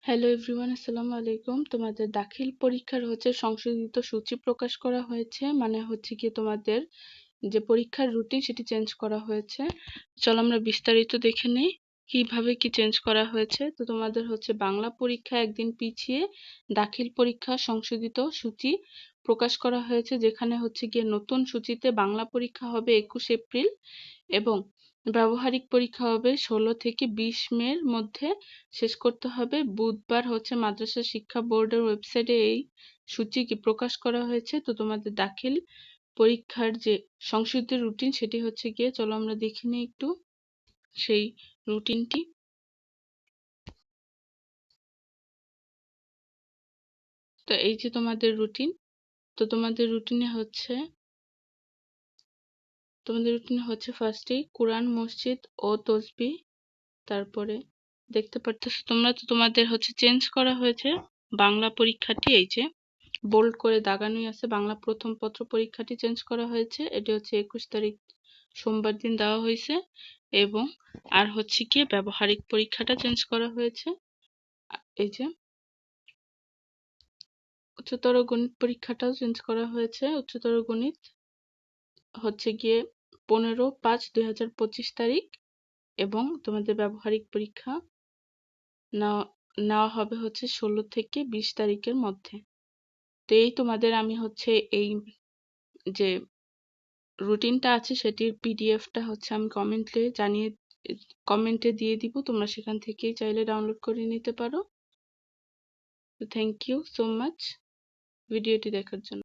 Hello everyone, আসসালামু আলাইকুম। তোমাদের দাখিল পরীক্ষার সংশোধিত সূচি প্রকাশ করা হয়েছে। মানে গিয়ে তোমাদের যে পরীক্ষার রুটিন সেটি চেঞ্জ করা হয়েছে। চলো আমরা বিস্তারিত দেখে নেই কিভাবে কি চেঞ্জ করা হয়েছে। তো তোমাদের বাংলা পরীক্ষা একদিন পিছিয়ে দাখিল পরীক্ষা সংশোধিত সূচি প্রকাশ করা হয়েছে, যেখানে গিয়ে নতুন সূচিতে বাংলা পরীক্ষা হবে 21 এপ্রিল এবং ব্যবহারিক পরীক্ষা হবে 16 থেকে 20 মের মধ্যে শেষ করতে হবে। বুধবার মাদ্রাসা শিক্ষা বোর্ডের ওয়েবসাইটে এই সূচি প্রকাশ করা হয়েছে। তো তোমাদের দাখিল পরীক্ষার যে সংশোধিত রুটিন সেটি গিয়ে চলো আমরা দেখে নিই একটু সেই রুটিনটি। তো এই যে তোমাদের রুটিন। তো তোমাদের রুটিনে ফার্স্টেই কোরআন, মসজিদ ও তসবিহ। তারপরে দেখতে পারতেছো তোমরা, তো তোমাদের চেঞ্জ করা হয়েছে বাংলা পরীক্ষাটি। এই যে বোল্ড করে দাগানোই আছে, বাংলা প্রথম পত্র পরীক্ষাটি চেঞ্জ করা হয়েছে। এটি 21 তারিখ সোমবার দিন দেওয়া হয়েছে। এবং আর গিয়ে ব্যবহারিক পরীক্ষাটা চেঞ্জ করা হয়েছে। এই যে উচ্চতর গণিত পরীক্ষাটাও চেঞ্জ করা হয়েছে। উচ্চতর গণিত গিয়ে 15/5/2025 তারিখ এবং তোমাদের ব্যবহারিক পরীক্ষা নেওয়া হবে 16 থেকে 20 তারিখের মধ্যে। তো এই তোমাদের আমি এই যে রুটিনটা আছে সেটির পিডিএফটা আমি কমেন্টে দিয়ে দিব, তোমরা সেখান থেকেই চাইলে ডাউনলোড করে নিতে পারো। থ্যাংক ইউ সো মাচ ভিডিওটি দেখার জন্য।